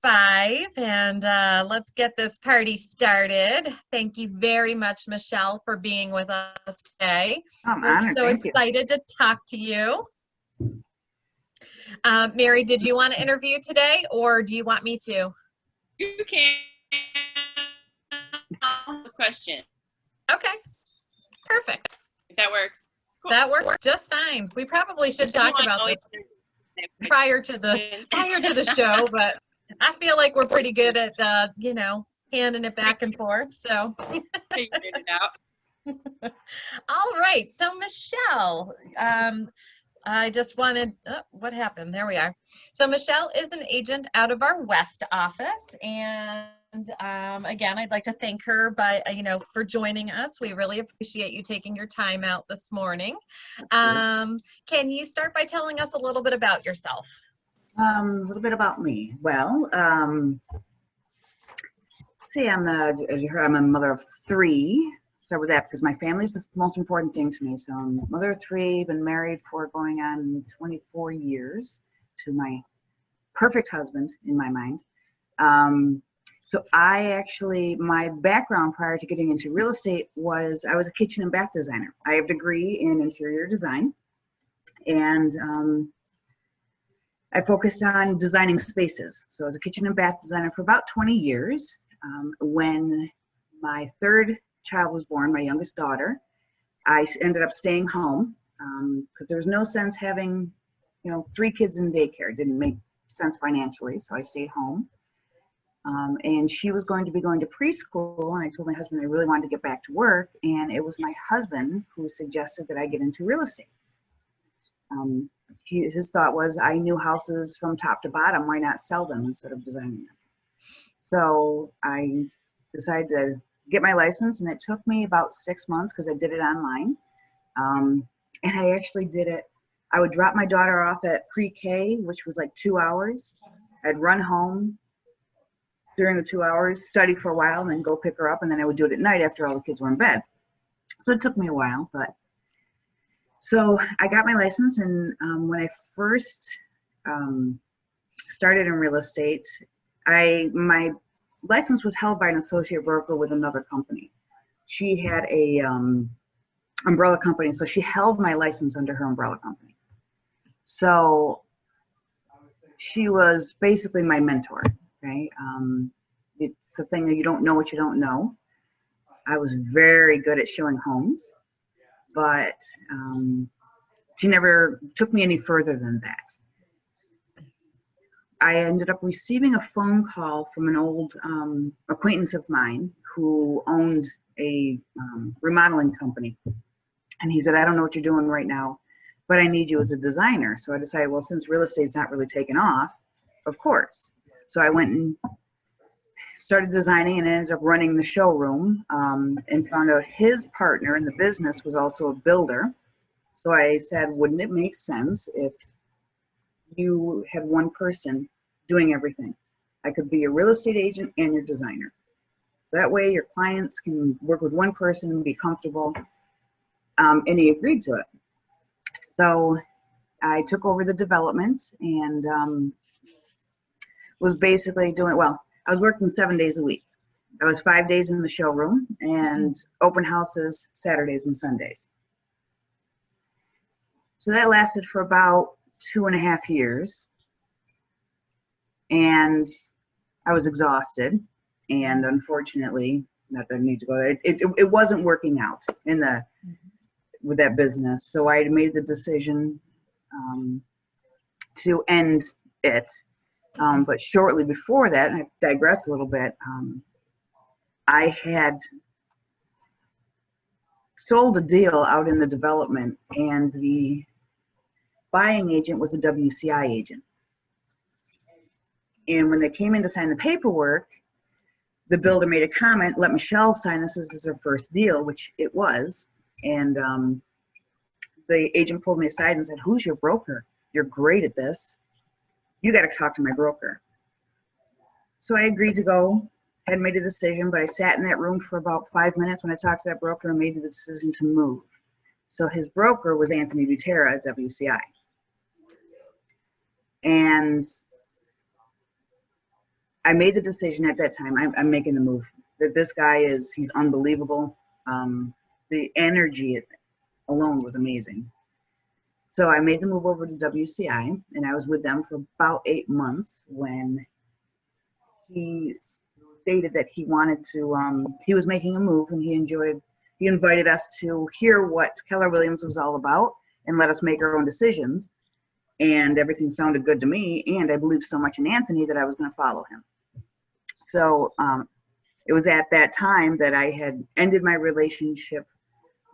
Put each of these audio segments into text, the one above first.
5, and let's get this party started. Thank you very much, Michelle, for being with us today. I'm We're honored. so Thank you. excited to talk to you. Mary, did you want to interview today, or do you want me to? You can. Question. Okay, perfect. If that works. Cool. That works just fine. We probably should talk about this prior to the show, but I feel like we're pretty good at handing it back and forth. So figured it out. All right. So Michelle, I just wanted, what happened? There we are. So Michelle is an agent out of our West office, and again, I'd like to thank her for joining us. We really appreciate you taking your time out this morning. Can you start by telling us a little bit about yourself? A little bit about me. Well, see, as you heard, I'm a mother of 3. Start with that because my family is the most important thing to me. So I'm a mother of 3, been married for going on 24 years to my perfect husband in my mind. So my background prior to getting into real estate was I was a kitchen and bath designer. I have a degree in interior design, and I focused on designing spaces. So I was a kitchen and bath designer for about 20 years. When my 3rd child was born, my youngest daughter, I ended up staying home because there was no sense having 3 kids in daycare. It didn't make sense financially, so I stayed home. And she was going to be going to preschool, and I told my husband I really wanted to get back to work, and it was my husband who suggested that I get into real estate. His thought was I knew houses from top to bottom, why not sell them instead of designing them? So I decided to get my license, and it took me about 6 months because I did it online. And I actually did it. I would drop my daughter off at pre-K, which was like 2 hours. I'd run home during the 2 hours, study for a while, and then go pick her up, and then I would do it at night after all the kids were in bed. So it took me a while, but so I got my license, and when I first started in real estate, my license was held by an associate broker with another company. She had a umbrella company, so she held my license under her umbrella company. So she was basically my mentor. Okay, it's the thing that you don't know what you don't know. I was very good at showing homes, but she never took me any further than that. I ended up receiving a phone call from an old acquaintance of mine who owned a remodeling company. And he said, I don't know what you're doing right now, but I need you as a designer. So I decided, well, since real estate's not really taken off, of course. So I went and started designing and ended up running the showroom, and found out his partner in the business was also a builder. So I said, wouldn't it make sense if you had one person doing everything? I could be your real estate agent and your designer. So that way your clients can work with one person and be comfortable. And he agreed to it. So I took over the development and was basically doing, well, I was working 7 days a week. I was 5 days in the showroom and open houses Saturdays and Sundays. So that lasted for about 2.5 years. And I was exhausted. And unfortunately, not that I need to go there, it wasn't working out with that business. So I made the decision to end it. But shortly before that, and I digress a little bit, I had sold a deal out in the development, and the buying agent was a WCI agent. And when they came in to sign the paperwork, the builder made a comment, let Michelle sign this, this is her first deal, which it was. And the agent pulled me aside and said, who's your broker? You're great at this. You got to talk to my broker. So I agreed to go, hadn't made a decision, but I sat in that room for about 5 minutes when I talked to that broker and made the decision to move. So his broker was Anthony Butera at WCI. And I made the decision at that time. I'm making the move. That this guy he's unbelievable. The energy alone was amazing. So I made the move over to WCI, and I was with them for about 8 months when he stated that he wanted to, he was making a move, and he invited us to hear what Keller Williams was all about and let us make our own decisions. And everything sounded good to me, and I believed so much in Anthony that I was going to follow him. So it was at that time that I had ended my relationship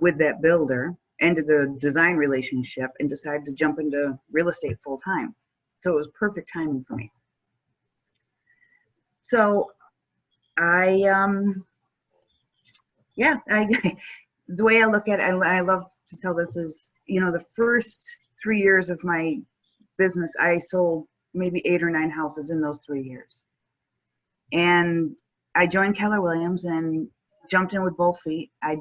with that builder, ended the design relationship, and decided to jump into real estate full time. So it was perfect timing for me. So the way I look at it, I love to tell this is, the first 3 years of my business, I sold maybe 8 or 9 houses in those 3 years. And I joined Keller Williams and jumped in with both feet. I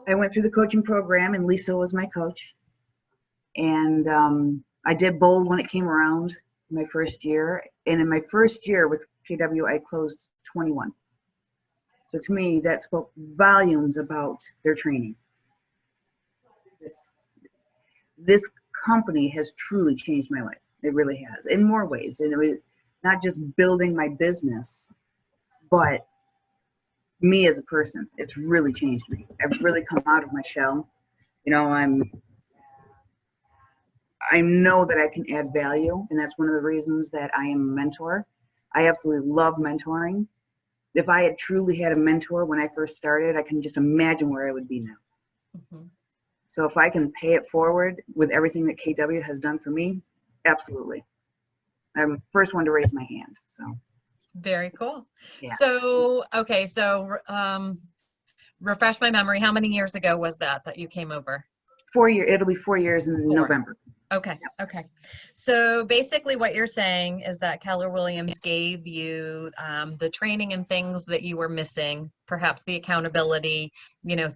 went through the coaching program, and Lisa was my coach. And I did bold when it came around my first year. And in my first year with KW, I closed 21. So to me, that spoke volumes about their training. This company has truly changed my life. It really has, in more ways. And it was not just building my business, but me as a person. It's really changed me. I've really come out of my shell. I know that I can add value, and that's one of the reasons that I am a mentor. I absolutely love mentoring. If I had truly had a mentor when I first started, I can just imagine where I would be now. Mm-hmm. So if I can pay it forward with everything that KW has done for me, absolutely. I'm the first one to raise my hand. So very cool. Yeah. So okay, so refresh my memory. How many years ago was that you came over? 4 years. It'll be 4 years in November. Okay. Yep. Okay. So basically what you're saying is that Keller Williams gave you the training and things that you were missing, perhaps the accountability,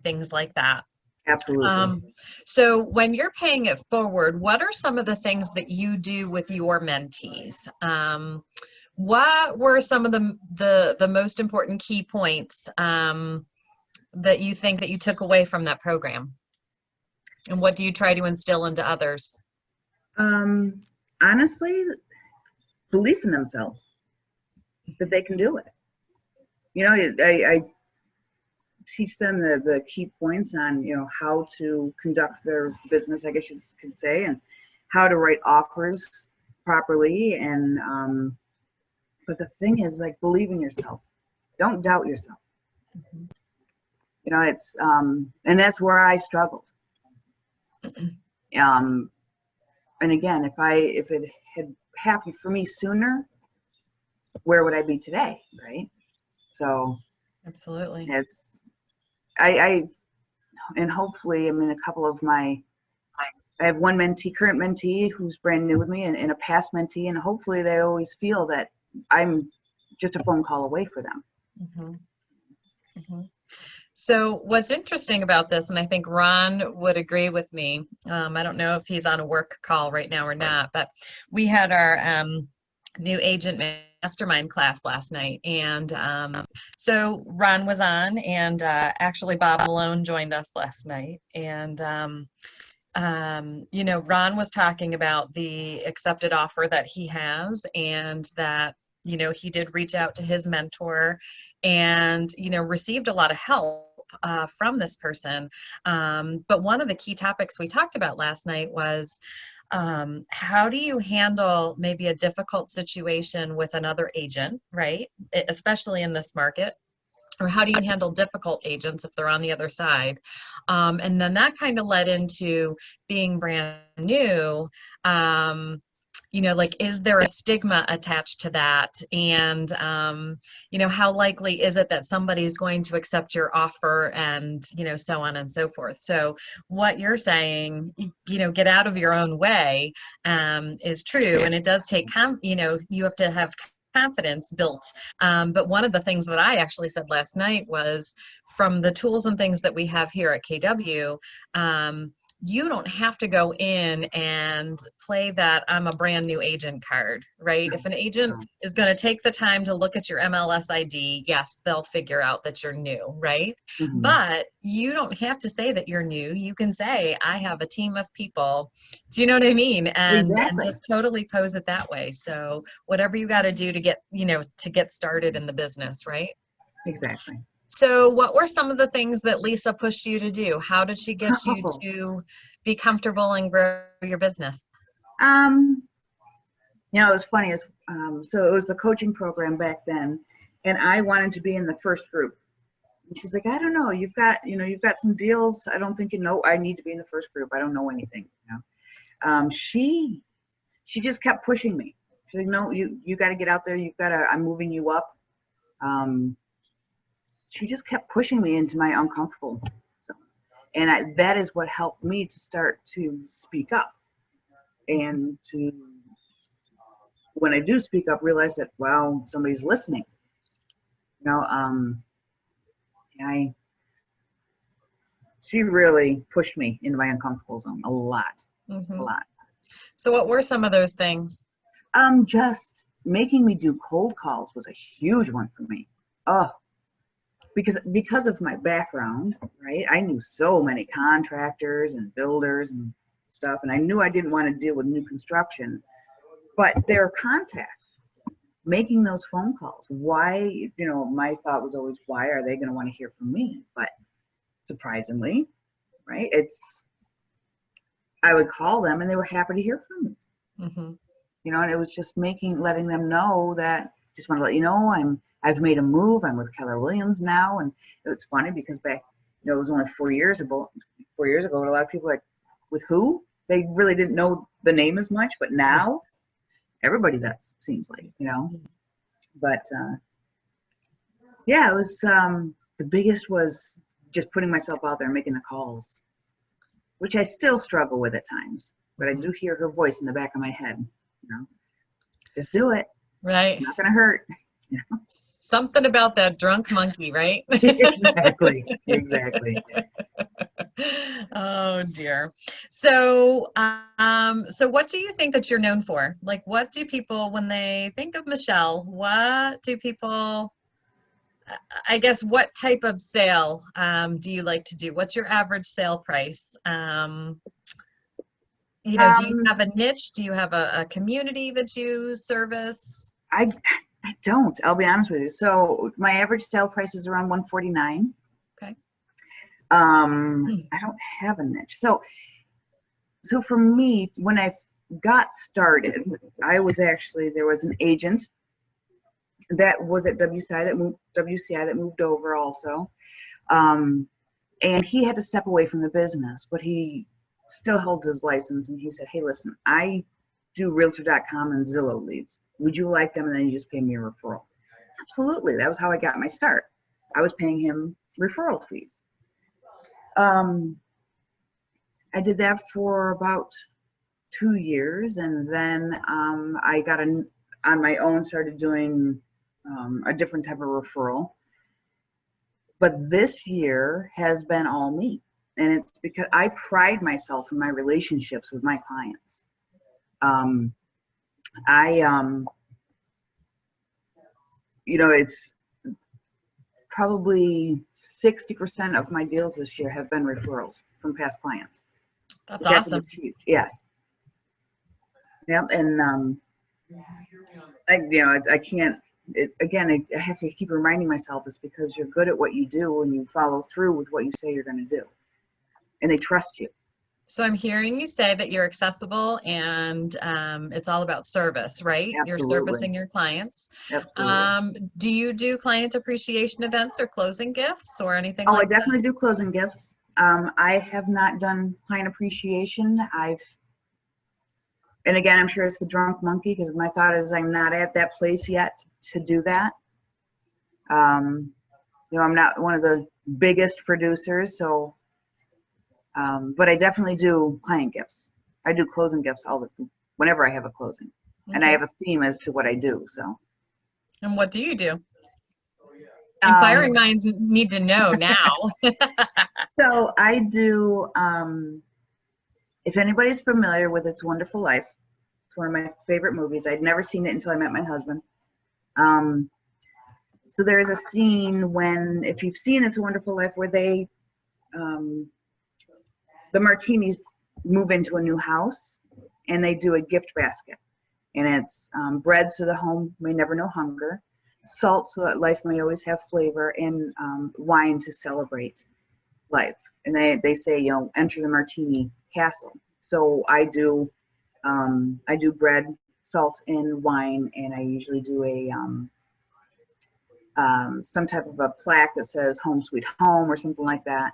things like that. Absolutely. So when you're paying it forward, what are some of the things that you do with your mentees? What were some of the most important key points that you think that you took away from that program? And what do you try to instill into others? Honestly, belief in themselves, that they can do it. I teach them the key points on, how to conduct their business, I guess you could say, and how to write offers properly. And, but the thing is, believe in yourself. Don't doubt yourself. Mm-hmm. It's, and that's where I struggled. And again, if it had happened for me sooner, where would I be today, right? So absolutely. And hopefully, a couple of I have one current mentee who's brand new with me, and a past mentee, and hopefully they always feel that I'm just a phone call away for them. Mm-hmm. Mm-hmm. So what's interesting about this, and I think Ron would agree with me, I don't know if he's on a work call right now or not, but we had our new agent mastermind class last night. And so Ron was on, and actually Bob Malone joined us last night. And, Ron was talking about the accepted offer that he has, and that, he did reach out to his mentor and, received a lot of help from this person. But one of the key topics we talked about last night was how do you handle maybe a difficult situation with another agent, right? Especially in this market. Or how do you handle difficult agents if they're on the other side? And then that kind of led into being brand new. Is there a stigma attached to that? And, how likely is it that somebody's going to accept your offer, and, so on and so forth. So what you're saying, get out of your own way, is true. And it does take, you have to have confidence built. But one of the things that I actually said last night was, from the tools and things that we have here at KW, you don't have to go in and play that I'm a brand new agent card, right? If an agent is going to take the time to look at your MLS ID, yes, they'll figure out that you're new, right? Mhm. But you don't have to say that you're new. You can say, I have a team of people. Do you know what I mean? And Exactly. just totally pose it that way. So whatever you got to do to get, to get started in the business, right? Exactly. So what were some of the things that Lisa pushed you to do? How did she get you to be comfortable and grow your business? It was funny. So it was the coaching program back then, and I wanted to be in the first group. And she's like, I don't know. You've got some deals. I don't think I need to be in the first group. I don't know anything. She just kept pushing me. She's like, no, you got to get out there. I'm moving you up. She just kept pushing me into my uncomfortable. And that is what helped me to start to speak up, and to, when I do speak up, realize that, wow, somebody's listening. She really pushed me into my uncomfortable zone a lot. Mm-hmm. A lot. So what were some of those things? Just making me do cold calls was a huge one for me. Oh, because of my background, right? I knew so many contractors and builders and stuff, and I knew I didn't want to deal with new construction, but their contacts, making those phone calls. Why, my thought was always, why are they going to want to hear from me? But surprisingly, right? I would call them and they were happy to hear from me. Mm-hmm. And it was just letting them know that, just want to let you know, I've made a move. I'm with Keller Williams now. And it's funny because back, it was only 4 years ago, and a lot of people were like, with who? They really didn't know the name as much, but now everybody does, it seems like, but it was, the biggest was just putting myself out there and making the calls, which I still struggle with at times, but I do hear her voice in the back of my head, just do it. Right. It's not going to hurt. Something about that drunk monkey, right? Exactly. Oh dear. So, so what do you think that you're known for? Like, what do people, when they think of Michelle, what do people, I guess, what type of sale do you like to do? What's your average sale price? Do you have a niche? Do you have a community that you service? I don't, I'll be honest with you. So my average sale price is around $149. Okay. I don't have a niche. So for me, when I got started, there was an agent that was at WCI that moved over also. And he had to step away from the business, but he still holds his license. And he said, hey, listen, I do Realtor.com and Zillow leads. Would you like them? And then you just pay me a referral. Absolutely. That was how I got my start. I was paying him referral fees. I did that for about 2 years. And then I got on my own, started doing a different type of referral. But this year has been all me. And it's because I pride myself in my relationships with my clients. It's probably 60% of my deals this year have been referrals from past clients. That's awesome. Is huge. Yes. Yeah. And I can't. I have to keep reminding myself it's because you're good at what you do and you follow through with what you say you're going to do, and they trust you. So I'm hearing you say that you're accessible and it's all about service, right? Absolutely. You're servicing your clients. Absolutely. Do you do client appreciation events or closing gifts or anything I like that? definitely do closing gifts. I have not done client appreciation. And again, I'm sure it's the drunk monkey, because my thought is I'm not at that place yet to do that. I'm not one of the biggest producers, so, but I definitely do client gifts. I do closing gifts whenever I have a closing. Okay. And I have a theme as to what I do, so. And what do you do? Inquiring minds need to know now. So I do if anybody's familiar with It's a Wonderful Life, it's one of my favorite movies. I'd never seen it until I met my husband. So there is a scene when, if you've seen It's a Wonderful Life, where they, the Martinis move into a new house and they do a gift basket. And it's bread so the home may never know hunger, salt so that life may always have flavor, and wine to celebrate life. And they say, you know, enter the Martini castle. So I do bread, salt, and wine, and I usually do a some type of a plaque that says "Home Sweet Home" or something like that.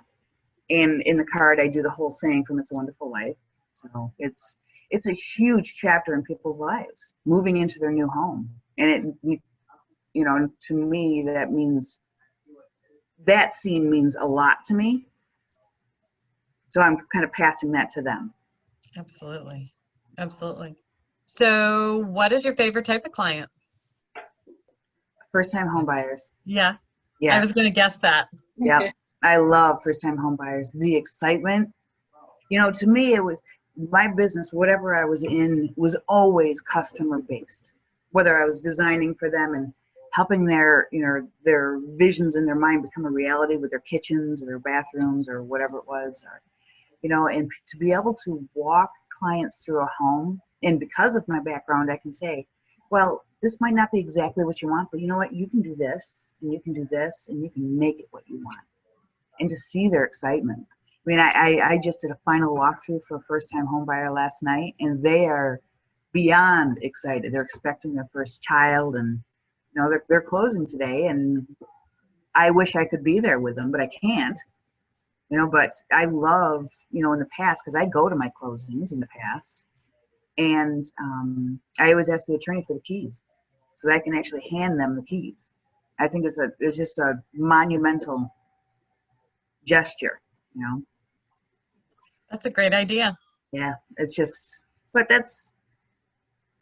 And in the card, I do the whole saying from "It's a Wonderful Life." So it's a huge chapter in people's lives, moving into their new home, and it, you know, to me that scene means a lot to me. So I'm kind of passing that to them. Absolutely. Absolutely. So what is your favorite type of client? First-time home buyers. Yeah. Yeah. I was going to guess that. Yep. I love first-time home buyers. The excitement. You know, to me, it was my business, whatever I was in, was always customer-based. Whether I was designing for them and helping their, you know, their visions in their mind become a reality with their kitchens or their bathrooms or whatever it was, or, you know, and to be able to walk clients through a home, and because of my background, I can say, well, this might not be exactly what you want, but you know what, you can do this, and you can do this, and you can make it what you want. And to see their excitement. I mean, I just did a final walkthrough for a first-time home buyer last night, and they are beyond excited. They're expecting their first child, and you know, they're closing today, and I wish I could be there with them, but I can't. You know, but I love, you know, in the past, because I go to my closings in the past, and I always ask the attorney for the keys so that I can actually hand them the keys. I think it's just a monumental gesture, you know. That's a great idea. Yeah, it's just, but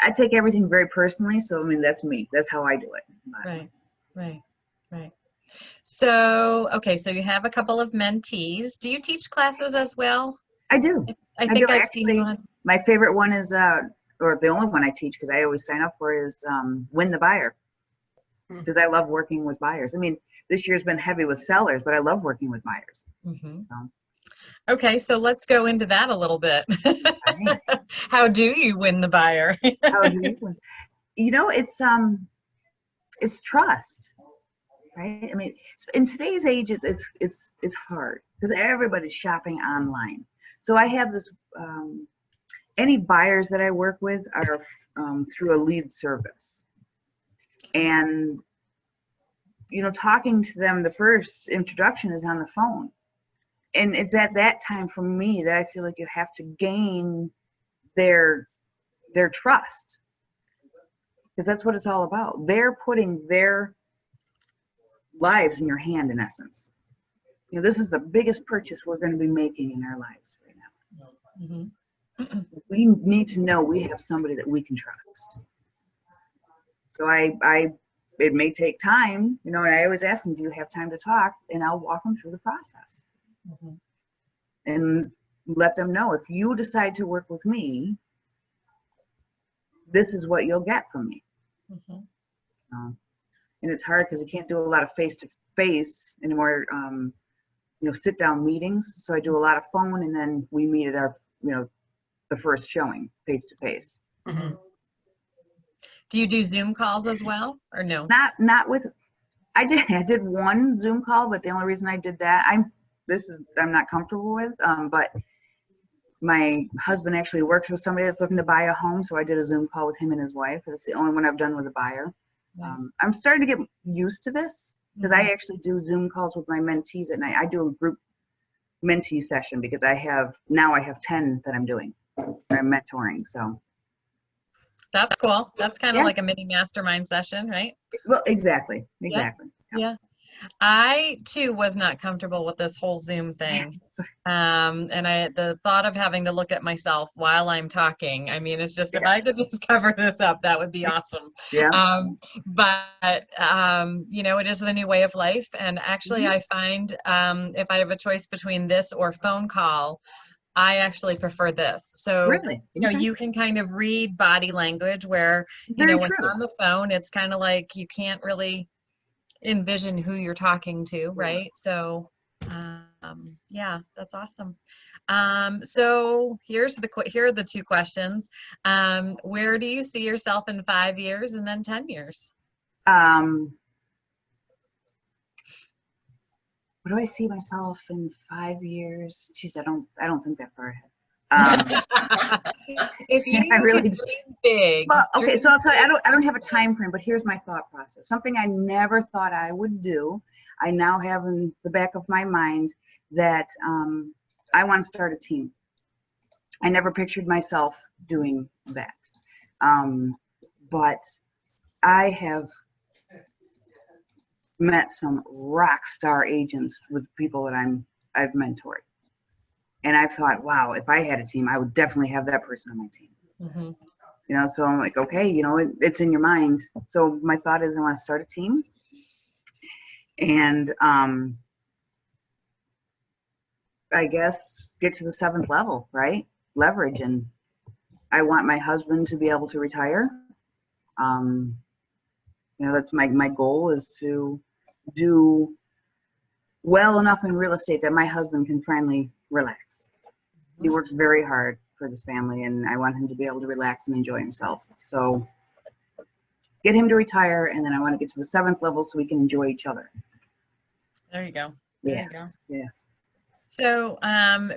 I take everything very personally, so I mean, that's me. That's how I do it. Right, right, right. So, okay, so you have a couple of mentees. Do you teach classes as well? I do. I think do. I've seen you on. My favorite one is, or the only one I teach, because I always sign up for, is Win the Buyer. Because I love working with buyers. I mean, this year's been heavy with sellers, but I love working with buyers. Mm-hmm. So. Okay, so let's go into that a little bit. Right. How do you win the buyer? How do you win? You know, it's trust, right? I mean, in today's age, it's hard because everybody's shopping online. So I have this. Any buyers that I work with are through a lead service, and you know, talking to them, the first introduction is on the phone. And it's at that time for me that I feel like you have to gain their trust, because that's what it's all about. They're putting their lives in your hand, in essence. You know, this is the biggest purchase we're going to be making in our lives right now. Mm-hmm. We need to know we have somebody that we can trust. So it may take time, you know, and I always ask them, do you have time to talk? And I'll walk them through the process. Mm-hmm. And let them know, if you decide to work with me, this is what you'll get from me. Mm-hmm. And it's hard because you can't do a lot of face-to-face anymore, you know, sit-down meetings. So I do a lot of phone, and then we meet at our, you know, the first showing face-to-face. Mm-hmm. Do you do Zoom calls as well, or no? Not with. I did one Zoom call, but the only reason I did that, I'm not comfortable with. But my husband actually works with somebody that's looking to buy a home, so I did a Zoom call with him and his wife. That's the only one I've done with a buyer. I'm starting to get used to this, because I actually do Zoom calls with my mentees at night. I do a group mentee session because I have 10 that I'm doing. I'm mentoring, so. That's cool. That's kind of like a mini mastermind session, right? Well, exactly. Yeah. I too was not comfortable with this whole Zoom thing. And the thought of having to look at myself while I'm talking, I mean, it's just, if I could just cover this up, that would be awesome. Yeah. But you know, it is the new way of life. And actually I find, if I have a choice between this or phone call, I actually prefer this. So, Really? Okay. you can kind of read body language where, Very when true. you're on the phone, it's kind of like you can't really envision who you're talking to, right? So, yeah, that's awesome. So here are the two questions. Where do you see yourself in 5 years and then 10 years? Where do I see myself in 5 years? Geez, I don't think that far ahead. If you I really could do. dream big. Well, okay, dream so I'll tell you, big. I don't have a time frame, but here's my thought process. Something I never thought I would do, I now have in the back of my mind that I want to start a team. I never pictured myself doing that. But I have met some rock star agents with people that I've mentored. And I've thought, wow, if I had a team, I would definitely have that person on my team. Mm-hmm. So I'm like, okay, it's in your mind. So my thought is I want to start a team. And I guess get to the 7th level, right? Leverage. And I want my husband to be able to retire. That's my goal is to do well enough in real estate that my husband can finally relax. He works very hard for this family, and I want him to be able to relax and enjoy himself. So get him to retire, and then I want to get to the 7th level so we can enjoy each other. There you go. There you go. Yes. So,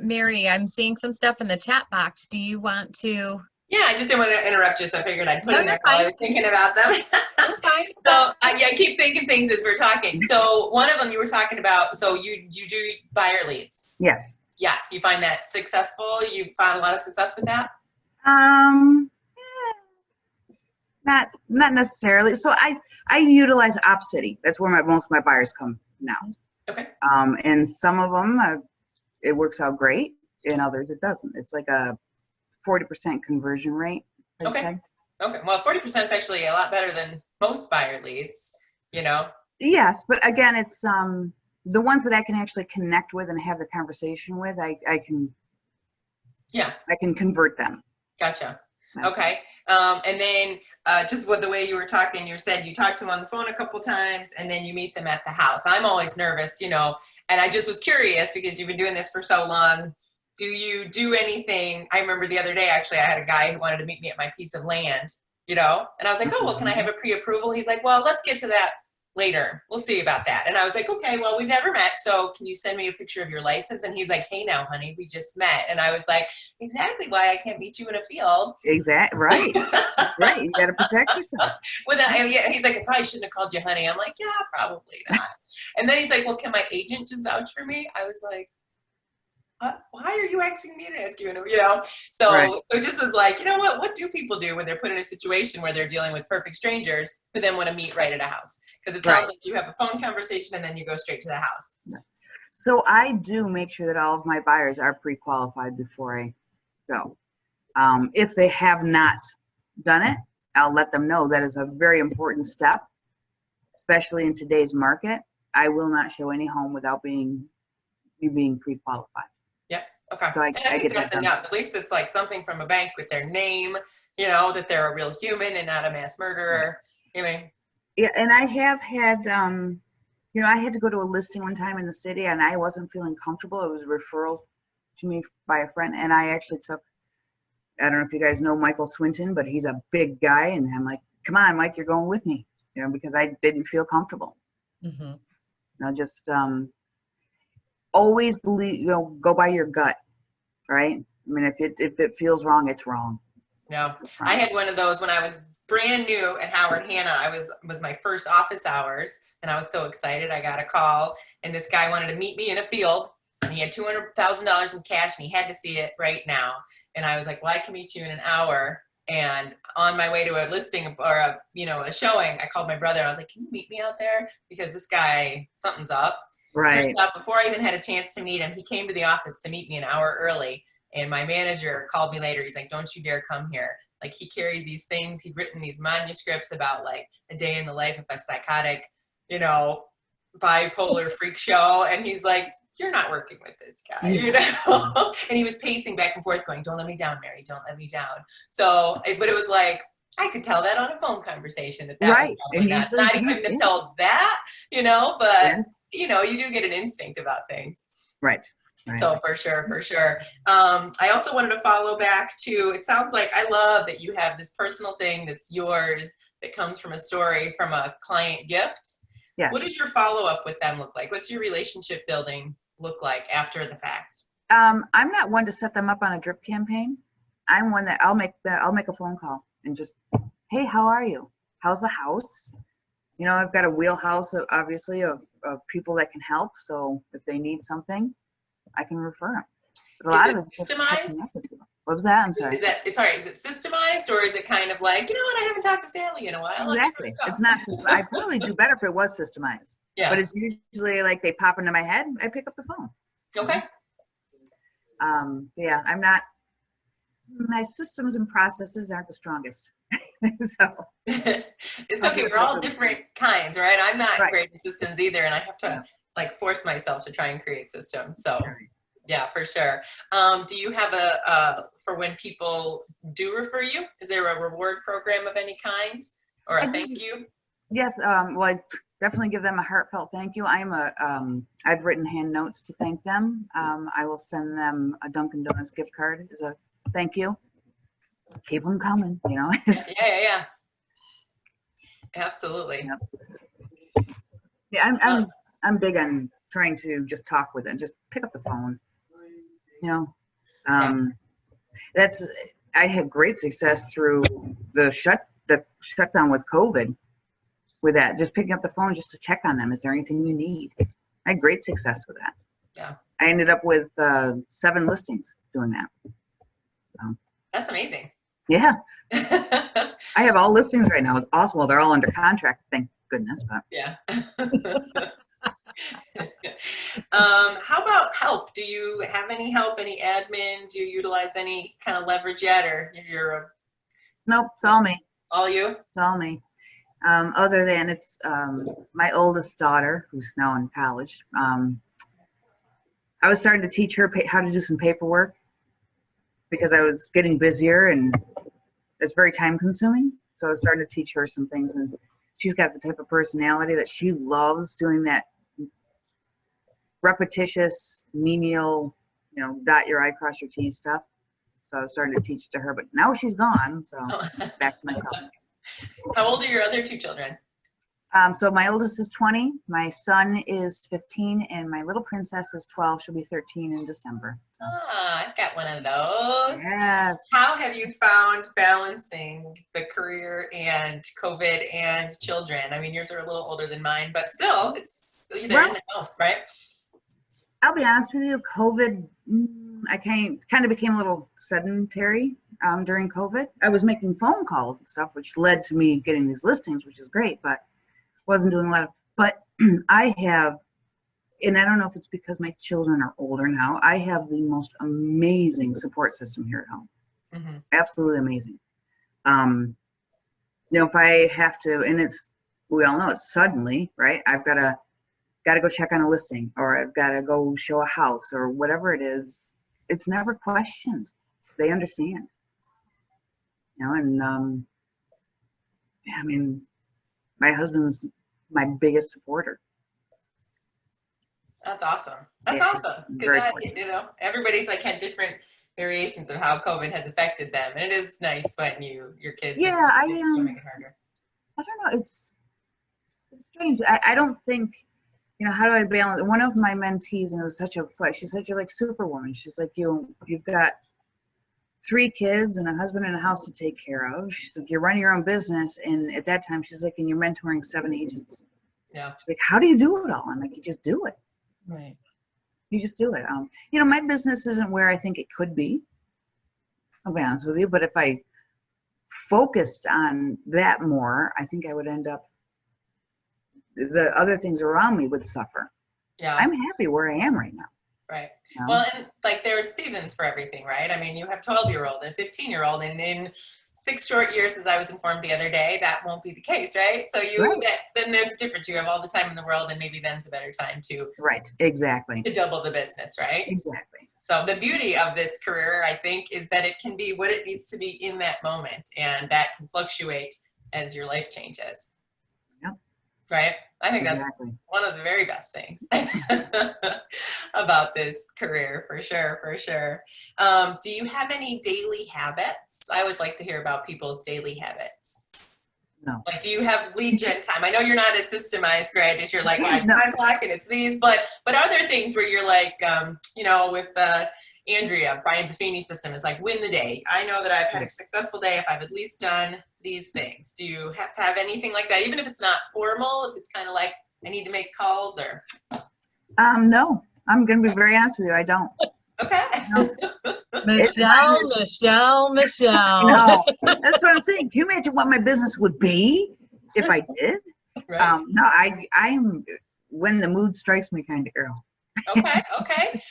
Mary, I'm seeing some stuff in the chat box. Do you want to? Yeah, I just didn't want to interrupt you, so I figured I'd put No, in there you're while I fine. was thinking about them. You're fine. So yeah, I keep thinking things as we're talking. So one of them you were talking about. So you do buyer leads. Yes. Yes, you find that successful. You found a lot of success with that. Not necessarily. So I utilize OpCity. That's where most of my buyers come now. Okay. And some of them it works out great, and others it doesn't. It's like a 40% conversion rate. I'd say. Okay. Well, 40% is actually a lot better than most buyer leads. Yes, but again, it's the ones that I can actually connect with and have the conversation with. I can convert them. Gotcha. Okay. And then just with the way you were talking, you said you talked to them on the phone a couple times and then you meet them at the house. I'm always nervous, and I just was curious because you've been doing this for so long. Do you do anything? I remember the other day, actually, I had a guy who wanted to meet me at my piece of land, and I was like, oh, well, can I have a pre-approval? He's like, well, let's get to that later. We'll see about that. And I was like, okay, well, we've never met. So can you send me a picture of your license? And he's like, hey now, honey, we just met. And I was like, exactly why I can't meet you in a field. Exactly. Right. Right. You got to protect yourself. He's like, I probably shouldn't have called you honey. I'm like, yeah, probably not. And then he's like, well, can my agent just vouch for me? I was like, why are you asking me to ask you? So right. It just was like, what do people do when they're put in a situation where they're dealing with perfect strangers who then want to meet right at a house? Because it sounds like you have a phone conversation and then you go straight to the house. So I do make sure that all of my buyers are pre-qualified before I go. If they have not done it, I'll let them know that is a very important step, especially in today's market. I will not show any home without you being pre-qualified. Yeah. Okay. So I think get that's that done. enough. At least it's like something from a bank with their name, that they're a real human and not a mass murderer. Yeah, and I have had, I had to go to a listing one time in the city, and I wasn't feeling comfortable. It was a referral to me by a friend, and I actually took. I don't know if you guys know Michael Swinton, but he's a big guy, and I'm like, "Come on, Mike, you're going with me," because I didn't feel comfortable. Mm-hmm. Just always believe, go by your gut, right? I mean, if it feels wrong, it's wrong. Yeah, I had one of those when I was brand new at Howard Hanna. Was my first office hours, and I was so excited. I got a call, and this guy wanted to meet me in a field, and he had $200,000 in cash, and he had to see it right now. And I was like, well, I can meet you in an hour. And on my way to a listing or a showing, I called my brother. I was like, can you meet me out there? Because this guy, something's up. Right. Before I even had a chance to meet him, he came to the office to meet me an hour early. And my manager called me later. He's like, don't you dare come here. Like, he carried these things. He'd written these manuscripts about like a day in the life of a psychotic, bipolar freak show. And he's like, you're not working with this guy, you know? And he was pacing back and forth going, don't let me down, Mary, don't let me down. So, but it was like, I could tell that on a phone conversation that was probably not, he couldn't have told that, you know, but you know, you do get an instinct about things. Right. So for sure, for sure. I also wanted to follow back to, it sounds like I love that you have this personal thing that's yours that comes from a story from a client gift. Yes. What does your follow-up with them look like? What's your relationship building look like after the fact? I'm not one to set them up on a drip campaign. I'm one that I'll make a phone call and just, hey, how are you? How's the house? You know, I've got a wheelhouse obviously of people that can help. So if they need something, I can refer them. But a lot of it's just catching up with people. What was that? I'm sorry. Is it systemized, or is it kind of like, you know what, I haven't talked to Sally in a while? Exactly. It's not systemized. I probably do better if it was systemized. Yeah. But it's usually like they pop into my head, I pick up the phone. Okay. Yeah, I'm not, my systems and processes aren't the strongest. So it's okay. We're all different kinds, right? I'm not great at systems either, and I have to like force myself to try and create systems. So yeah, for sure. Do you have for when people do refer you, is there a reward program of any kind or a thank you? Yes. Well, I definitely give them a heartfelt thank you. I've written hand notes to thank them. I will send them a Dunkin' Donuts gift card as a thank you. Keep them coming, you know? Yeah. Absolutely. Yep. Yeah, I'm big on trying to just talk with them, just pick up the phone. You know, I had great success through the shutdown with COVID with that, just picking up the phone just to check on them. Is there anything you need? I had great success with that. Yeah. I ended up with 7 listings doing that. So. That's amazing. Yeah. I have all listings right now. It's awesome. Well, they're all under contract, thank goodness, but. Yeah. How about help? Do you have any help, any admin? Do you utilize any kind of leverage yet, or you're Nope, it's all me. All you? It's all me. Other than it's my oldest daughter, who's now in college. I was starting to teach her how to do some paperwork because I was getting busier and it's very time consuming. So I was starting to teach her some things, and she's got the type of personality that she loves doing that repetitious, menial, you know, dot your I, cross your T stuff. So I was starting to teach to her, but now she's gone, so back to myself. How old are your other 2 children? So my oldest is 20, my son is 15, and my little princess is 12. She'll be 13 in December. So. I've got one of those. Yes. How have you found balancing the career and COVID and children? I mean, yours are a little older than mine, but still, it's in the house, right? I'll be honest with you, COVID, I kind of became a little sedentary during COVID. I was making phone calls and stuff, which led to me getting these listings, which is great, but wasn't doing a lot of, but I have, and I don't know if it's because my children are older now, I have the most amazing support system here at home. Mm-hmm. Absolutely amazing. You know, if I have to, and we all know it's suddenly, right? I've got to go check on a listing, or I've got to go show a house, or whatever it is. It's never questioned. They understand. You know, and I mean, my husband's my biggest supporter. That's awesome. That's awesome. Because you know, everybody's like had different variations of how COVID has affected them, and it is nice when your kids. Yeah, make it harder. I don't know. It's strange. I don't think. You know, how do I balance? One of my mentees, and it was such a fight. She said, "You're like Superwoman." She's like, you've got 3 kids and a husband and a house to take care of. She's like, you're running your own business, and at that time, she's like, and you're mentoring 7 agents. Yeah. She's like, how do you do it all? I'm like, you just do it. Right. You just do it. You know, my business isn't where I think it could be. I'll be honest with you, but if I focused on that more, I think I would end up. The other things around me would suffer. Yeah. I'm happy where I am right now. Right. Well, and like there's seasons for everything, right? I mean, you have 12-year-old and 15-year-old, and in 6 short years, as I was informed the other day, that won't be the case, right? So then there's a difference. You have all the time in the world, and maybe then's a better time Right, exactly. to double the business, right? Exactly. So the beauty of this career, I think, is that it can be what it needs to be in that moment, and that can fluctuate as your life changes. Yep. Right? I think that's Exactly. one of the very best things about this career, for sure, for sure. Do you have any daily habits? I always like to hear about people's daily habits. No. Like, do you have lead gen time? I know you're not as systemized, right? As you're like, well, I have No. time block and it's these, but are there things where you're like, you know, with Andrea, Brian Buffini's system is like, win the day. I know that I've had a successful day if I've at least done these things. Do you have anything like that? Even if it's not formal, if it's kind of like, I need to make calls or? No, I'm going to be very honest with you. I don't. Okay. No. Michelle. No, that's what I'm saying. Can you imagine what my business would be if I did? Right. No, I'm when the mood strikes me kind of girl. Okay. Okay.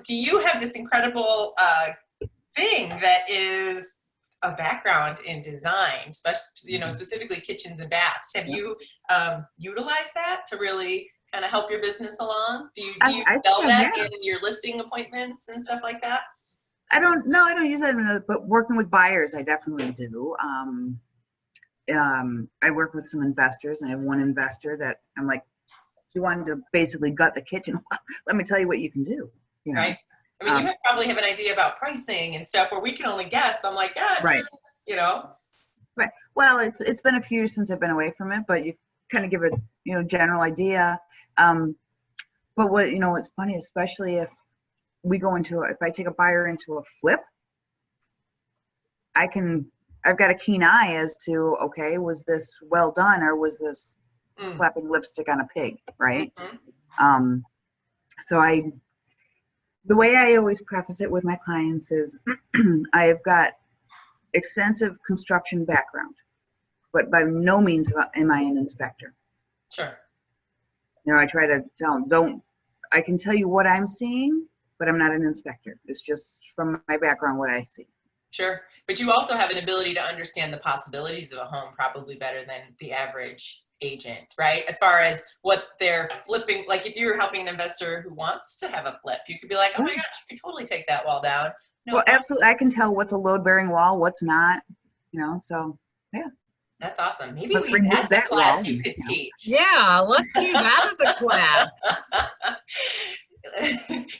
Do you have this incredible thing that is a background in design, especially, you know, specifically kitchens and baths? Have you utilized that to really kind of help your business along? Do you sell that in your listing appointments and stuff like that? I don't use that, but working with buyers, I definitely do. I work with some investors, and I have one investor that I'm like, she wanted to basically gut the kitchen. Let me tell you what you can do. You know? Right. I mean, you probably have an idea about pricing and stuff where we can only guess. I'm like, yeah, right. You know. Right. Well, it's been a few years since I've been away from it, but you kind of give a general idea. But what's funny, especially if I take a buyer into a flip, I've got a keen eye as to, okay, was this well done or was this slapping lipstick on a pig, right? Mm-hmm. The way I always preface it with my clients is I've got extensive construction background, but by no means am I an inspector. Sure. I try to tell them, I can tell you what I'm seeing, but I'm not an inspector. It's just from my background what I see. Sure. But you also have an ability to understand the possibilities of a home probably better than the average agent, right? As far as what they're flipping, like if you're helping an investor who wants to have a flip, you could be like, oh my gosh, you could totally take that wall down. No well, problem. Absolutely. I can tell what's a load-bearing wall, what's not, so yeah. That's awesome. Maybe that's a class you could teach. Yeah, let's do that as a class.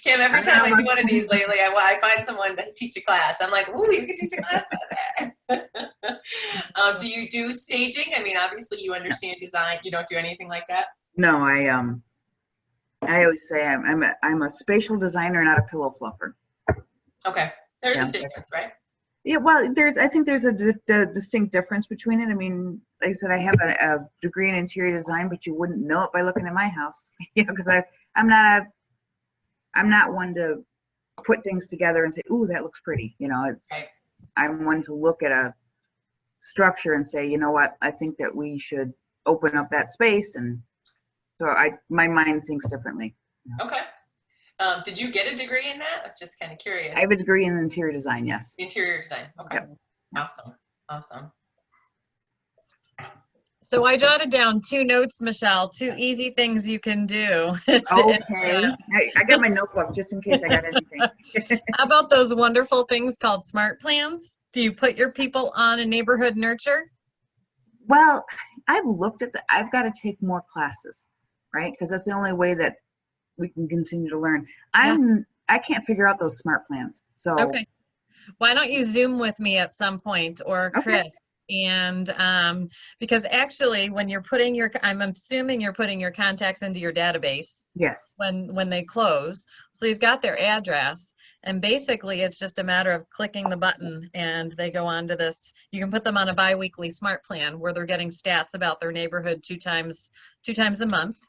Kim, every time I do one of these lately, I find someone to teach a class. I'm like, ooh, you can teach a class on that. Do you do staging? I mean, obviously you understand design. You don't do anything like that? No, I always say I'm a spatial designer, not a pillow fluffer. Okay. There's a difference, right? Yeah, well, I think there's a distinct difference between it. I mean, like I said, I have a degree in interior design, but you wouldn't know it by looking at my house, because I'm not one to put things together and say, ooh, that looks pretty. I'm one to look at a structure and say, you know what, I think that we should open up that space. And so my mind thinks differently. Okay. Did you get a degree in that? I was just kind of curious. I have a degree in interior design, yes. Interior design. Okay. Yep. Awesome. So I jotted down 2 notes, Michelle, 2 easy things you can do. Okay. I got my notebook just in case I got anything. How about those wonderful things called smart plans? Do you put your people on a neighborhood nurture? Well, I've looked at I've got to take more classes, right? Because that's the only way that we can continue to learn. I can't figure out those smart plans. So okay. Why don't you Zoom with me at some point, or Chris? Okay. And because actually when you're putting I'm assuming you're putting your contacts into your database. Yes. When they close. So you've got their address, and basically it's just a matter of clicking the button and they go on to this. You can put them on a bi-weekly smart plan where they're getting stats about their neighborhood two times a month.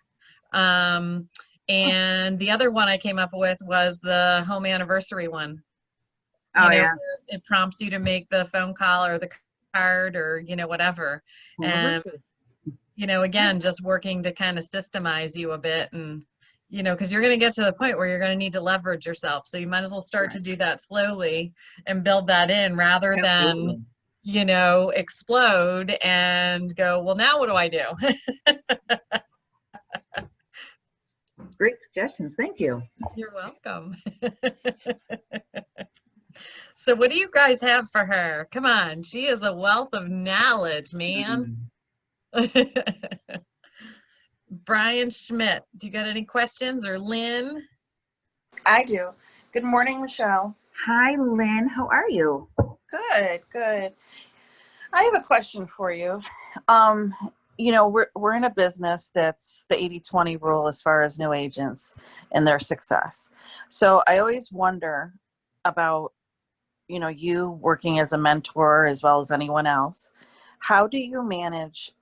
And the other one I came up with was the home anniversary one. Yeah. It prompts you to make the phone call or the card or, whatever. And, again, just working to kind of systemize you a bit, and, because you're going to get to the point where you're going to need to leverage yourself. So you might as well start to do that slowly and build that in rather than you know, explode and go, well, now what do I do? Great suggestions. Thank you. You're welcome. So what do you guys have for her? Come on, she is a wealth of knowledge, man. Brian Schmidt, do you got any questions, or Lynn? I do. Good morning, Michelle. Hi, Lynn. How are you? Good, good. I have a question for you. You know, we're in a business that's the 80-20 rule as far as new agents and their success. So I always wonder about, you know, you working as a mentor as well as anyone else. How do you manage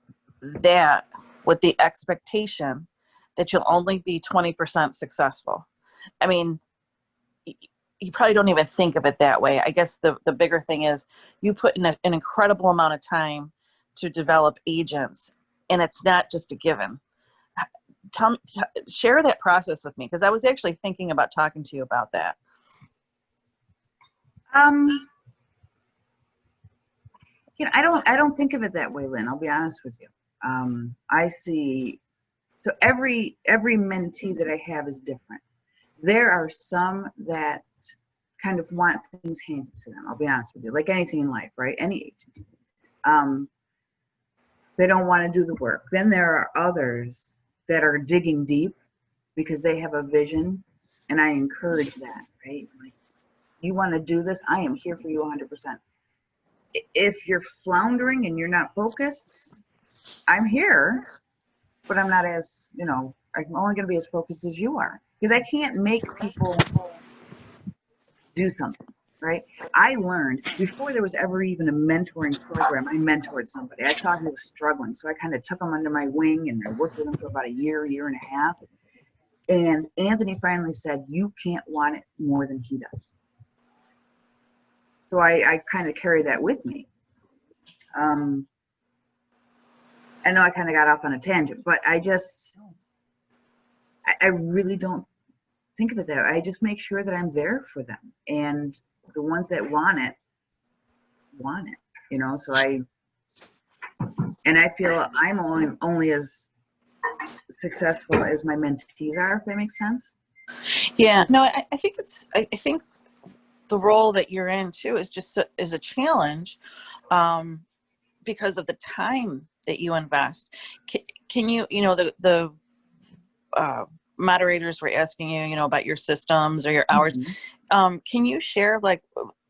that with the expectation that you'll only be 20% successful? I mean, you probably don't even think of it that way. I guess the bigger thing is you put in an incredible amount of time to develop agents, and it's not just a given. Share that process with me, because I was actually thinking about talking to you about that. You know, I don't think of it that way, Lynn. I'll be honest with you. I see. So every mentee that I have is different. There are some that kind of want things handed to them. I'll be honest with you, like anything in life, right? Any agent. They don't want to do the work. Then there are others that are digging deep because they have a vision, and I encourage that, right? Like, you want to do this, I am here for you 100%. If you're floundering and you're not focused, I'm here, but I'm not as, you know, I'm only going to be as focused as you are, because I can't make people do something, right? I learned before there was ever even a mentoring program. I mentored somebody. I saw he was struggling, so I kind of took him under my wing, and I worked with him for about a year and a half. And Anthony finally said, "You can't want it more than he does." So I kind of carry that with me. I know I kind of got off on a tangent, but I really don't think of it that way. I just make sure that I'm there for them, and the ones that want it, you know. So I feel I'm only as successful as my mentees are, if that makes sense. Yeah, no, I think I think the role that you're in too is just is a challenge, because of the time that you invest. Can you, you know, the moderators were asking you, you know, about your systems or your hours. Mm-hmm. Can you share, like,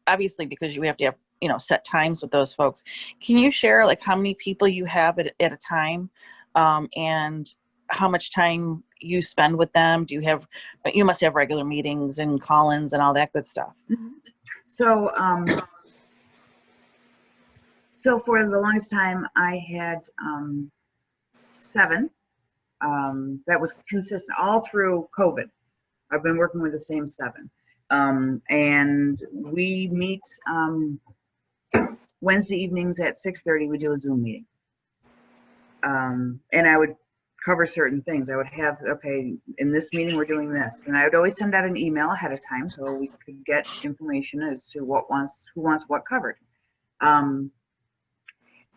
obviously because you have to have, you know, set times with those folks. Can you share like how many people you have at a time, and how much time you spend with them? You must have regular meetings and call-ins and all that good stuff. Mm-hmm. So for the longest time I had 7. That was consistent all through COVID. I've been working with the same 7. And we meet Wednesday evenings at 6:30. We do a Zoom meeting. And I would cover certain things. I would have, okay, in this meeting we're doing this. And I would always send out an email ahead of time so we could get information as to who wants what covered.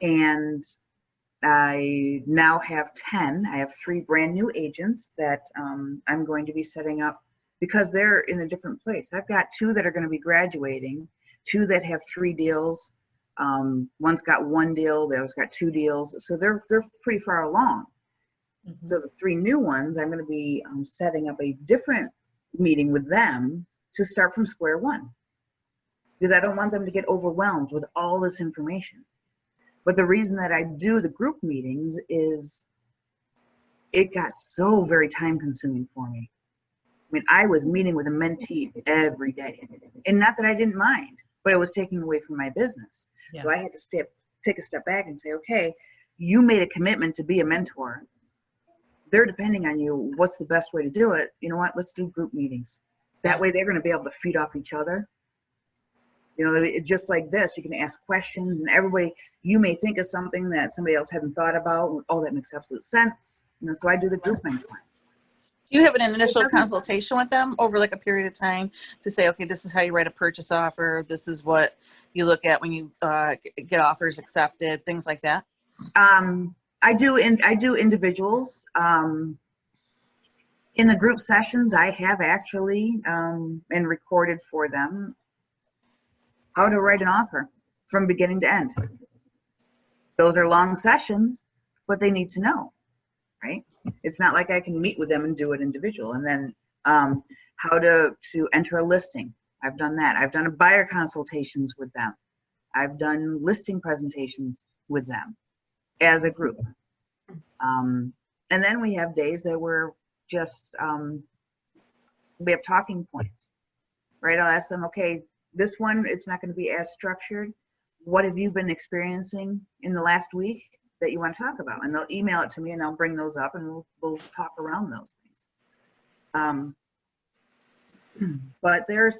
And I now have 10. I have 3 brand new agents that I'm going to be setting up because they're in a different place. I've got 2 that are going to be graduating, 2 that have 3 deals. One's got 1 deal, the other's got 2 deals. So they're pretty far along. Mm-hmm. So the 3 new ones, I'm going to be setting up a different meeting with them to start from square one, because I don't want them to get overwhelmed with all this information. But the reason that I do the group meetings is it got so very time consuming for me. I mean, I was meeting with a mentee every day, and not that I didn't mind, but it was taking away from my business. Yeah. So I had to take a step back and say, okay, you made a commitment to be a mentor. They're depending on you. What's the best way to do it? You know what? Let's do group meetings. That way they're going to be able to feed off each other. You know, just like this, you can ask questions, and everybody, you may think of something that somebody else hadn't thought about. Oh, that makes absolute sense. You know, so I do the group mentoring. Do you have an initial consultation with them over like a period of time to say, okay, this is how you write a purchase offer. This is what, you look at when you get offers accepted, things like that? I do individuals. In the group sessions, I have actually and recorded for them how to write an offer from beginning to end. Those are long sessions, but they need to know, right? It's not like I can meet with them and do it individual. And then how to enter a listing. I've done that. I've done a buyer consultations with them. I've done listing presentations with them as a group. And then we have days that we're just, we have talking points, right? I'll ask them, okay, this one, it's not going to be as structured. What have you been experiencing in the last week that you want to talk about? And they'll email it to me and I'll bring those up and we'll talk around those things. But there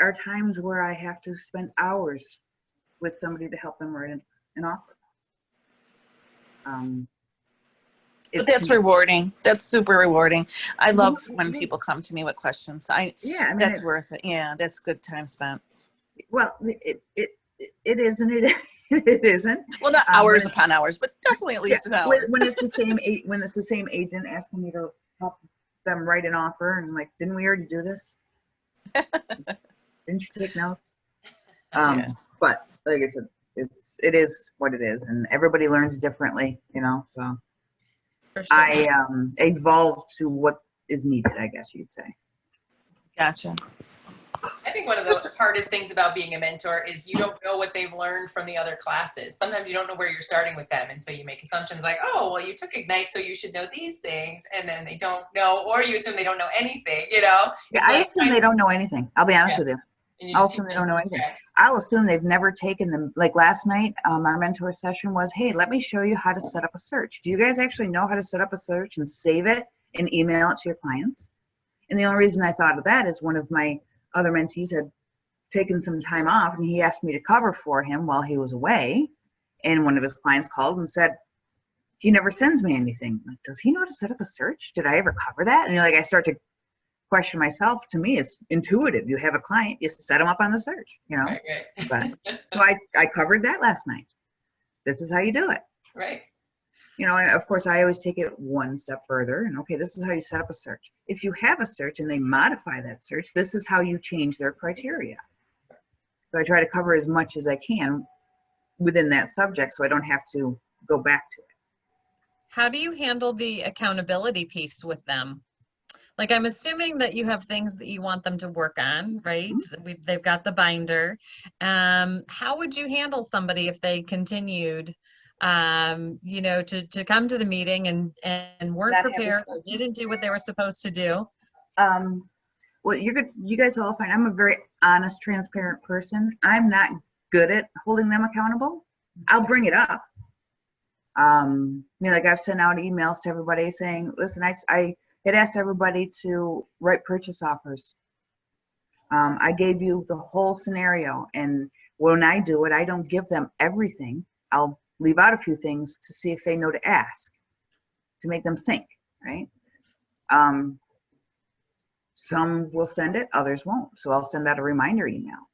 are times where I have to spend hours with somebody to help them write an offer. But that's rewarding. That's super rewarding. I love when people come to me with questions. That's worth it. Yeah, that's good time spent. Well, it is and it isn't. Well, not hours upon hours, but definitely at least an hour. When it's the same agent asking me to help them write an offer, and I'm like, didn't we already do this? Didn't you take notes? Yeah. But like I said, it is what it is, and everybody learns differently, so. For sure. I evolve to what is needed, I guess you'd say. Gotcha. I think one of the hardest things about being a mentor is you don't know what they've learned from the other classes. Sometimes you don't know where you're starting with them. And so you make assumptions like, oh, well, you took Ignite, so you should know these things. And then they don't know, or you assume they don't know anything, Yeah, I assume they don't know anything. I'll be honest with you. I'll assume they don't know anything. I'll assume they've never taken them. Like last night, our mentor session was, hey, let me show you how to set up a search. Do you guys actually know how to set up a search and save it and email it to your clients? And the only reason I thought of that is one of my other mentees had taken some time off and he asked me to cover for him while he was away. And one of his clients called and said, he never sends me anything. Like, does he know how to set up a search? Did I ever cover that? And I start to question myself. To me, it's intuitive. You have a client, you set them up on the search, Right. But so I covered that last night. This is how you do it. Right. And of course I always take it one step further and okay, this is how you set up a search. If you have a search and they modify that search, this is how you change their criteria. So I try to cover as much as I can within that subject so I don't have to go back to it. How do you handle the accountability piece with them? Like, I'm assuming that you have things that you want them to work on, right? Mm-hmm. They've got the binder. How would you handle somebody if they continued, to come to the meeting and weren't prepared or didn't do what they were supposed to do? Well, you're good. You guys are all fine. I'm a very honest, transparent person. I'm not good at holding them accountable. I'll bring it up. Like I've sent out emails to everybody saying, listen, I had asked everybody to write purchase offers. I gave you the whole scenario, and when I do it, I don't give them everything. I'll leave out a few things to see if they know to ask, to make them think, right? Some will send it, others won't. So I'll send out a reminder email.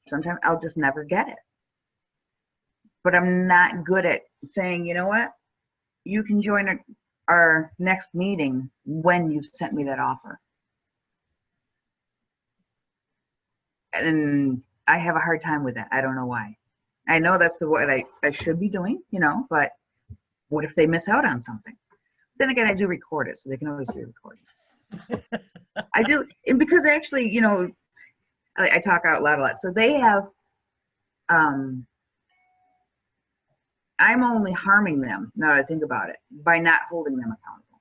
Sometimes I'll just never get it. But I'm not good at saying, you know what? You can join our next meeting when you've sent me that offer. And I have a hard time with that. I don't know why. I know that's what I should be doing, but what if they miss out on something? Then again, I do record it, so they can always hear recording. I do, and because actually, I talk out loud a lot. So they have, I'm only harming them, now that I think about it, by not holding them accountable.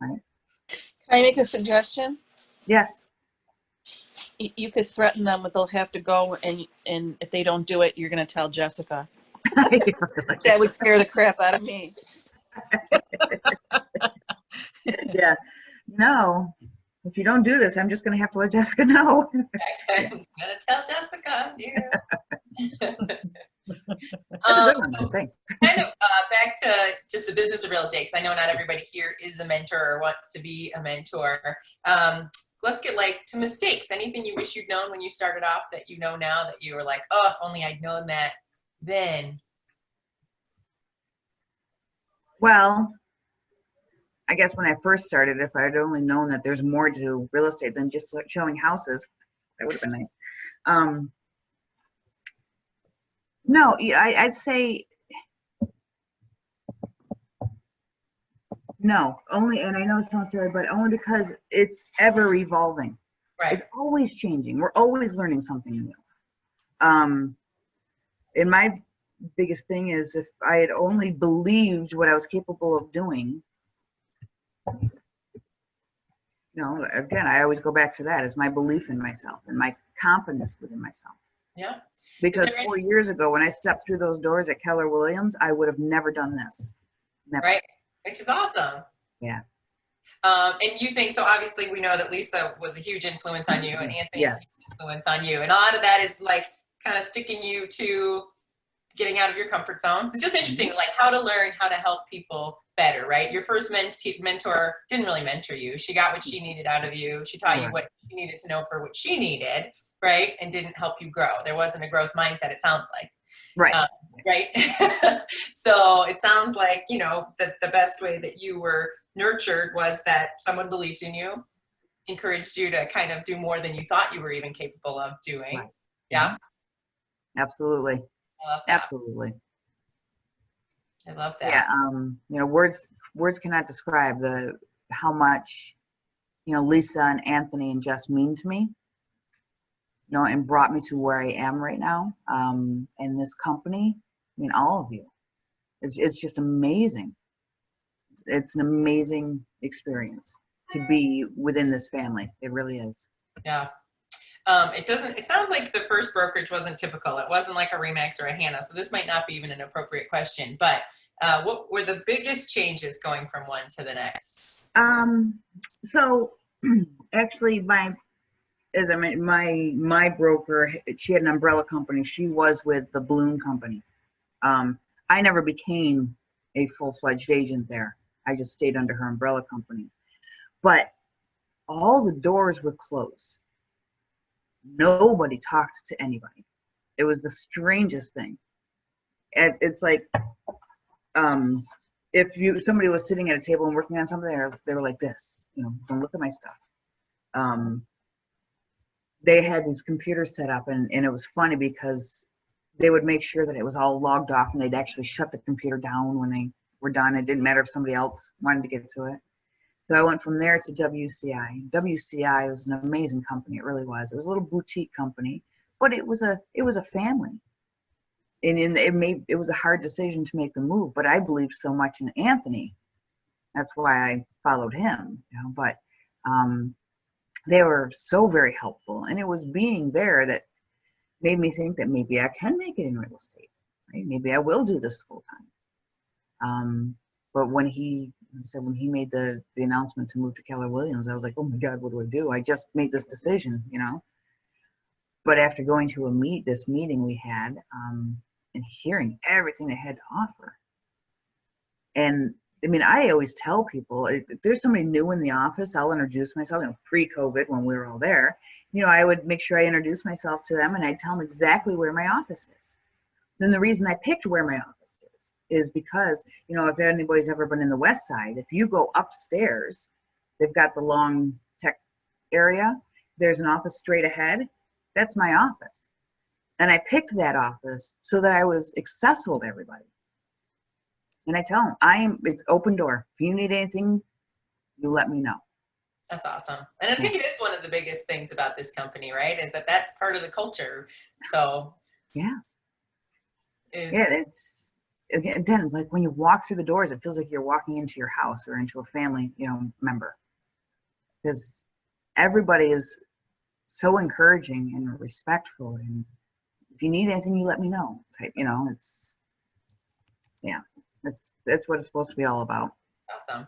Right? Can I make a suggestion? Yes. You could threaten them that they'll have to go, and if they don't do it, you're going to tell Jessica. That would scare the crap out of me. Yeah. No. If you don't do this, I'm just going to have to let Jessica know. I'm going to tell Jessica. Yeah. Thanks. Kind of back to just the business of real estate, because I know not everybody here is a mentor or wants to be a mentor. let's get like to mistakes. Anything you wish you'd known when you started off that you know now that you were like, oh, if only I'd known that then. Well, I guess when I first started, if I had only known that there's more to real estate than just like showing houses, that would have been nice. No, yeah, I'd say no, only, and I know it sounds silly, but only because it's ever evolving. Right. It's always changing. We're always learning something new. And my biggest thing is if I had only believed what I was capable of doing, you know, again, I always go back to that, is my belief in myself and my confidence within myself. Yeah. Because 4 years ago, when I stepped through those doors at Keller Williams, I would have never done this. Never. Right. Which is awesome. Yeah. And you think, so obviously we know that Lisa was a huge influence on you and Anthony's Yes. influence on you. And a lot of that is like kind of sticking you to getting out of your comfort zone. It's just interesting, like how to learn how to help people better, right? Your first mentor didn't really mentor you. She got what she needed out of you. She taught you what you needed to know for what she needed, right? And didn't help you grow. There wasn't a growth mindset, it sounds like. Right. Right. So it sounds like, you know, that the best way that you were nurtured was that someone believed in you, encouraged you to kind of do more than you thought you were even capable of doing. Right. Yeah. Absolutely. I love that. Absolutely. I love that. Yeah. You know, words cannot describe how much, you know, Lisa and Anthony and Jess mean to me, you know, and brought me to where I am right now. And this company, I mean, all of you, it's just amazing. It's an amazing experience to be within this family. It really is. Yeah. It sounds like the first brokerage wasn't typical. It wasn't like a Remax or a Hannah. So this might not be even an appropriate question, but what were the biggest changes going from one to the next? So actually my broker, she had an umbrella company. She was with the Bloom company. I never became a full-fledged agent there. I just stayed under her umbrella company. But all the doors were closed. Nobody talked to anybody. It was the strangest thing. And it's like, if somebody was sitting at a table and working on something, they were like this, you know, don't look at my stuff. They had these computers set up, and it was funny because they would make sure that it was all logged off, and they'd actually shut the computer down when they were done. It didn't matter if somebody else wanted to get to it. So I went from there to WCI. WCI was an amazing company. It really was. It was a little boutique company, but it was a family. And it was a hard decision to make the move, but I believed so much in Anthony. That's why I followed him, you know, but they were so very helpful, and it was being there that made me think that maybe I can make it in real estate, right? Maybe I will do this full time. But when he made the announcement to move to Keller Williams, I was like, oh my God, what do I do? I just made this decision, you know. But after going to this meeting we had, and hearing everything they had to offer, and I mean, I always tell people, if there's somebody new in the office, I'll introduce myself. You know, pre-COVID, when we were all there, you know, I would make sure I introduce myself to them, and I'd tell them exactly where my office is. Then the reason I picked where my office is because, you know, if anybody's ever been in the West Side, if you go upstairs, they've got the long tech area. There's an office straight ahead. That's my office. And I picked that office so that I was accessible to everybody. And I tell them, it's open door. If you need anything, you let me know. That's awesome. And I think it is one of the biggest things about this company, right? Is that that's part of the culture. So yeah. It's like when you walk through the doors, it feels like you're walking into your house or into a family, you know, member. Because everybody is so encouraging and respectful, and if you need anything, you let me know. Type, you know, that's what it's supposed to be all about. Awesome.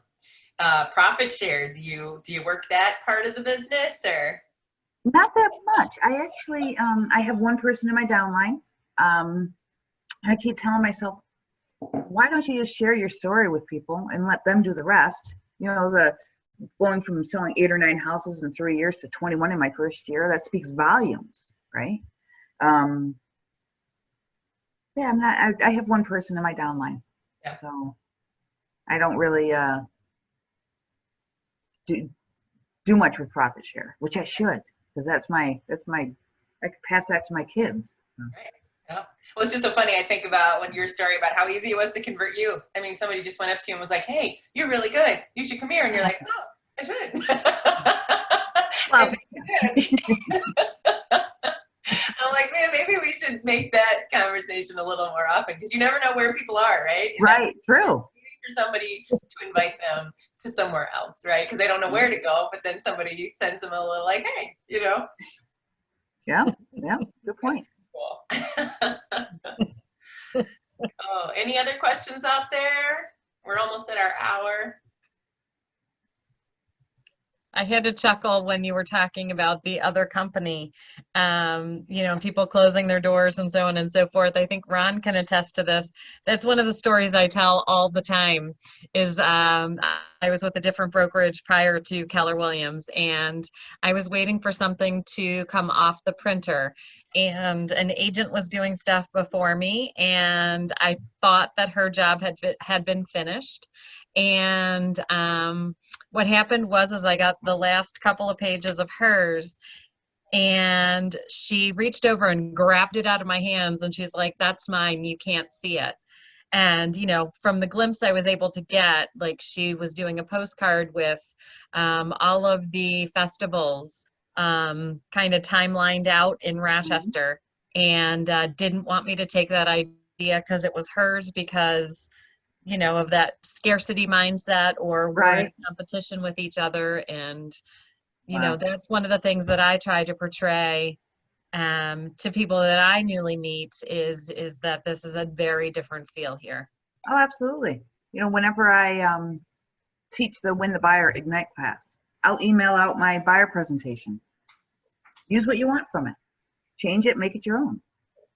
Profit share. Do you work that part of the business, or? Not that much. I actually I have one person in my downline. I keep telling myself, why don't you just share your story with people and let them do the rest? You know, going from selling 8 or 9 houses in 3 years to 21 in my first year, that speaks volumes, right? Yeah, I have one person in my downline. Yeah. So I don't really do much with profit share, which I should, because I could pass that to my kids. So. Right. Yeah. Well, it's just so funny. I think about your story about how easy it was to convert you. I mean, somebody just went up to you and was like, "Hey, you're really good. You should come here." And you're like, "Oh, I should." Well, I'm like, man, maybe we should make that conversation a little more often, because you never know where people are, right? And right, true. for somebody to invite them to somewhere else, right? Because they don't know where to go, but then somebody sends them a little like, hey, you know? Yeah, good point. Cool. Oh, any other questions out there? We're almost at our hour. I had to chuckle when you were talking about the other company, people closing their doors and so on and so forth. I think Ron can attest to this. That's one of the stories I tell all the time is I was with a different brokerage prior to Keller Williams, and I was waiting for something to come off the printer, and an agent was doing stuff before me, and I thought that her job had been finished. And what happened was I got the last couple of pages of hers, and she reached over and grabbed it out of my hands, and she's like, "That's mine, you can't see it." And from the glimpse I was able to get, like, she was doing a postcard with all of the festivals kind of timelined out in Rochester, and didn't want me to take that idea because it was hers, because of that scarcity mindset, or we're in competition with each other. And, that's one of the things that I try to portray to people that I newly meet is that this is a very different feel here. Oh, absolutely. Whenever I teach the Win the Buyer Ignite class, I'll email out my buyer presentation. Use what you want from it. Change it, make it your own.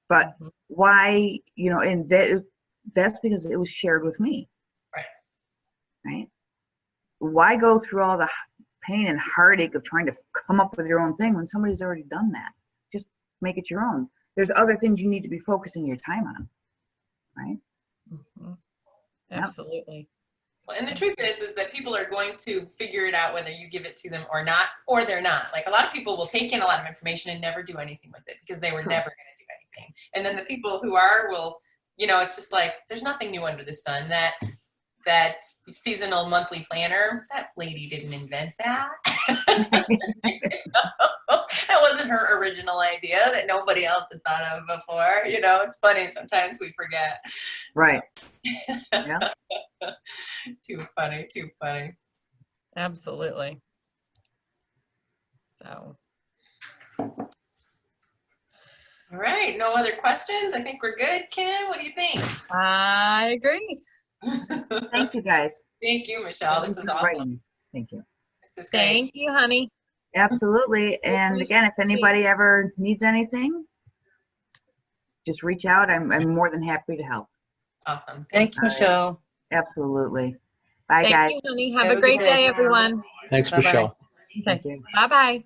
But why, and that's because it was shared with me. Right? Why go through all the pain and heartache of trying to come up with your own thing when somebody's already done that? Just make it your own. There's other things you need to be focusing your time on, right? Absolutely. Well, and the truth is that people are going to figure it out whether you give it to them or not, or they're not. Like, a lot of people will take in a lot of information and never do anything with it because they were never going to do anything. And then the people who are will, it's just like, there's nothing new under the sun. That seasonal monthly planner, that lady didn't invent that. That wasn't her original idea that nobody else had thought of before. It's funny, sometimes we forget. Right. So. Yeah. Too funny. Absolutely. So. All right, no other questions? I think we're good. Kim, what do you think? I agree. Thank you, guys. Thank you, Michelle. This was awesome. Thank you. This is great. Thank you, honey. Absolutely. And again, if anybody ever needs anything, just reach out. I'm more than happy to help. Awesome. Thanks, Michelle. Absolutely. Bye, Thank guys. you, honey. Have Have a a great good day, day. everyone. Thanks, Bye-bye. Michelle. Thank you. Bye-bye.